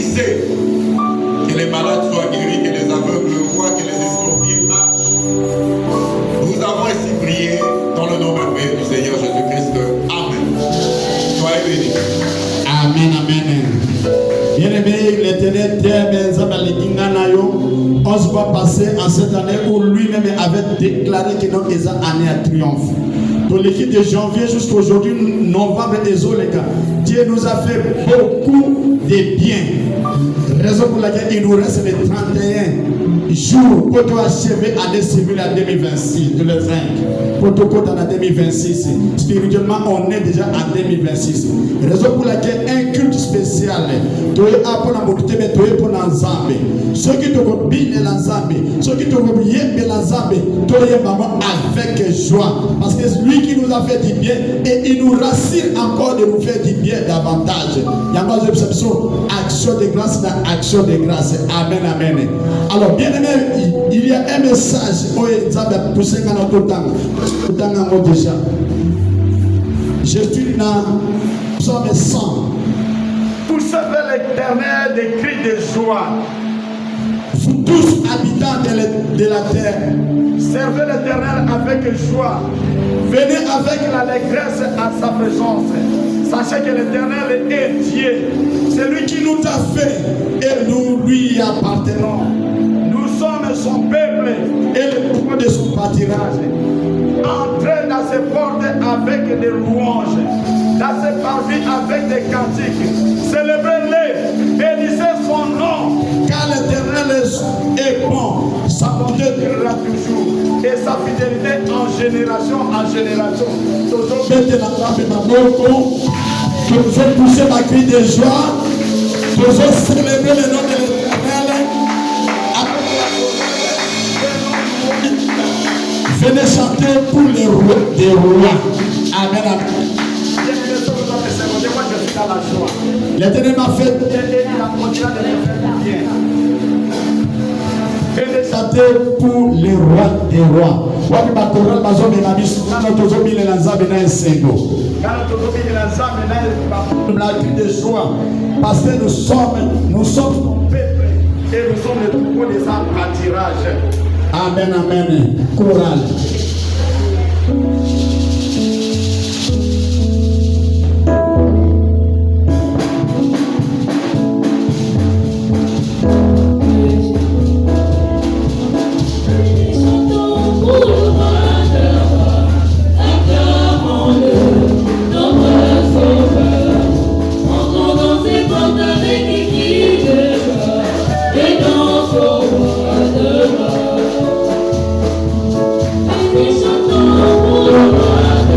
brisés. Que les malades soient guéris, que les aveugles voient, que les estropiés marchent. Nous avons ainsi prié dans le nom merveilleux du Seigneur Jésus-Christ. Amen. Soyez bénis. Amen, amen. Bien-aimé, l'Éternel on se va passer en cette année où lui-même avait déclaré que notre année à triomphe. Pour l'équipe de janvier jusqu'à aujourd'hui, novembre et les gars, Dieu nous a fait beaucoup de bien. Raison pour laquelle il nous reste les 31 jours pour toi achever l'année civile à 2026, le 5. Pour toi en 2026. Spirituellement, on est déjà en 2026. Raison pour laquelle un culte spécial, tu es pour la mobilité, mais tu es pour l'ensemble. Ceux qui te combinent l'ensemble, ceux qui te combinent l'ensemble, tu es maman avec joie. Parce que c'est lui qui nous a fait du bien et il nous rassure encore de nous faire du bien davantage. Il y a une action de grâce dans action de grâce. Amen, amen. Alors, bien aimé, il y a un message pour 50 ans déjà. Je suis dans Psaume 100. Pour servir l'Éternel des cris de joie. Vous tous habitants de la terre, servez l'Éternel avec joie. Venez avec l'allégresse à sa présence. Sachez que l'Éternel est Dieu. C'est lui qui nous a fait et nous lui appartenons. Nous sommes son peuple et le peuple de son pâturage. Entrez dans ses portes avec des louanges, dans ses parvis avec des cantiques. Célébrez-les, bénissez son nom. Car l'Éternel est bon, sa bonté durera toujours et sa fidélité en génération en génération. Mettez la table ma boko, que vous êtes poussé ma cri de joie, que vous êtes célébré le nom de l'Éternel. Venez chanter pour les rois des rois. Amen, amen. L'Éternel m'a fait venez chanter pour les rois des rois. Wapi bakoral bazo de la mission, notre zombie les lanzabes na esengo. La cri de joie, parce que nous sommes ton peuple et nous sommes le troupeau des pâturages. Amen, amen. Chorale.